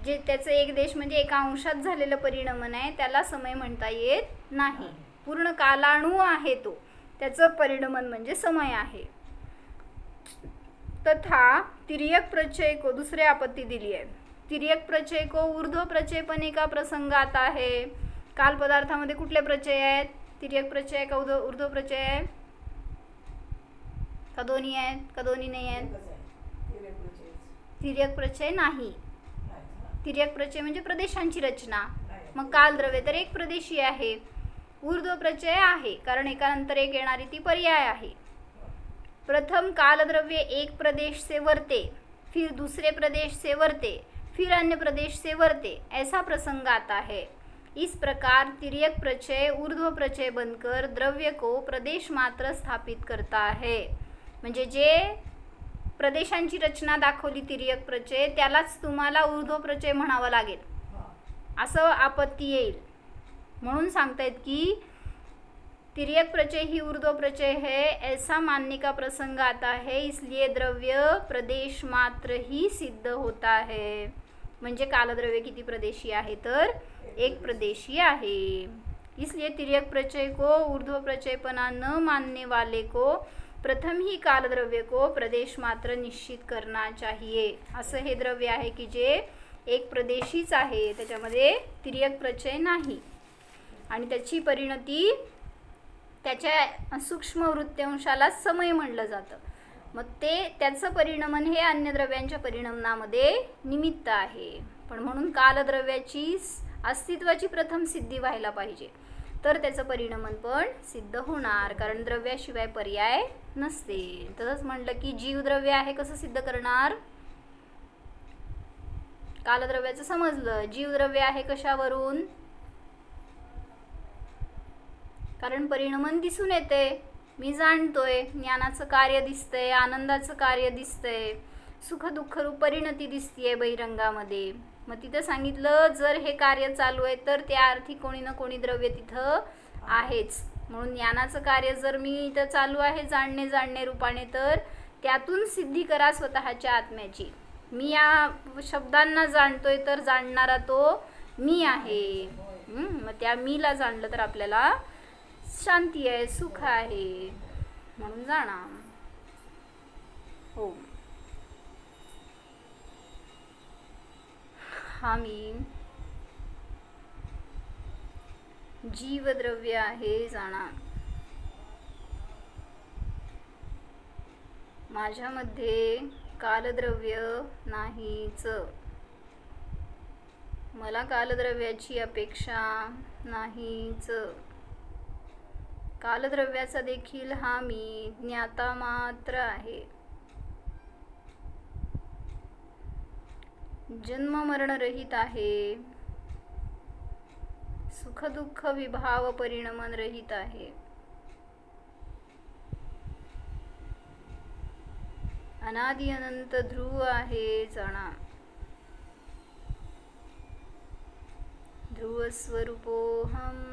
जे त्याचं एक देश म्हणजे एका अंशात झालेलं परिणमन आहे त्याला समय म्हणता येत नाही. पूर्ण कालाणू आहे तो त्याचं परिणमन म्हणजे समय आहे. तथा तिर्यक प्रत्यय को, दुसरी आपत्ती दिली आहे. तिर्यक प्रत्यय को ऊर्ध्व प्रत्यय पण एका प्रसंगात आहे. काल पदार्थामध्ये कुठले प्रत्यय आहेत? तिर्यक प्रत्यय आहे का ऊर्ध्व प्रत्यय आहे? का दोन्ही आहेत का दोन्ही नाही आहेत? तिर्यक प्रत्यय नाही. तिर्यक प्रत्यय म्हणजे प्रदेशांची रचना. मग कालद्रव्य तर एक प्रदेशी आहे. ऊर्ध्व प्रत्यय आहे कारण एकानंतर एक येणारी ती पर्याय आहे. प्रथम कालद्रव्य एक प्रदेश से वर्ते, फिर दूसरे प्रदेश से वर्ते, फिर अन्य प्रदेश से वर्ते, ऐसा प्रसंग आता है. इस प्रकार तिर्यक प्रत्यय ऊर्ध्व प्रत्यय बनकर द्रव्य को प्रदेश मात्र स्थापित करता है. म्हणजे जे प्रदेशांची रचना दाखवली तिर्यक प्रत्यय, त्यालाच तुम्हाला ऊर्ध्व प्रत्यय म्हणावं लागेल असं आपत्ती येईल. म्हणून सांगतायत की तिर्यक प्रत्यय ही ऊर्ध्व प्रत्यय है, ऐसा मानने का प्रसंग आता है, इसलिए द्रव्य प्रदेश मात्र ही सिद्ध होता है. म्हणजे कालद्रव्य किती प्रदेशी आहे? तर एक प्रदेशी आहे. इसलिए तिर्यक प्रत्यय को ऊर्ध्व प्रत्ययपना न मानने वाले को प्रथम ही कालद्रव्य को प्रदेश मात्र निश्चित करना चाहिए. असं हे द्रव्य आहे की जे एक प्रदेशीच आहे, त्याच्यामध्ये तिर्यक प्रत्यय नाही आणि त्याची परिणती त्याच्या सूक्ष्म वृत्यांशाला समय म्हणलं जातं. मग त्याचं परिणमन हे अन्य द्रव्यांच्या परिणमनामध्ये निमित्त आहे. पण म्हणून कालद्रव्याची अस्तित्वाची प्रथम सिद्धी व्हायला पाहिजे, तर त्याचं परिणमन पण सिद्ध होणार, कारण द्रव्याशिवाय पर्याय नसते. तसंच म्हटलं की जीवद्रव्य आहे, कसं सिद्ध करणार? कालद्रव्याचं समजलं. जीवद्रव्य आहे कशावरून? कारण परिणमन दिसून येते, मी जाणतोय, ज्ञानाचं कार्य दिसतंय, आनंदाचं कार्य दिसतंय, सुख दुःख रूप परिणती दिसतीये बहिरंगामध्ये. मग तिथं सांगितलं जर हे कार्य चालू आहे तर त्या अर्थी कोणी ना कोणी द्रव्य तिथं आहेच. म्हणून ज्ञानाचं कार्य जर मी इथं चालू आहे जाणणे रूपाने, तर त्यातून सिद्धी करा स्वतःच्या आत्म्याची. मी या शब्दांना जाणतोय तर जाणणारा तो मी आहे. मग त्या मीला जाणलं तर आपल्याला शांती आहे, सुख आहे, म्हणून जाणा. हो, हा मी जीवद्रव्य आहे जाणा. माझ्यामध्ये कालद्रव्य नाहीच. मला कालद्रव्याची अपेक्षा नाहीच. कालद्रव्याचा देखील हा मी ज्ञाता मात्र आहे. जन्म मरण रहित आहे. सुख दुःख विभाव परिणमन रहित आहे. अनादि अनंत ध्रुव आहे जाणा. ध्रुव स्वरूपोहम.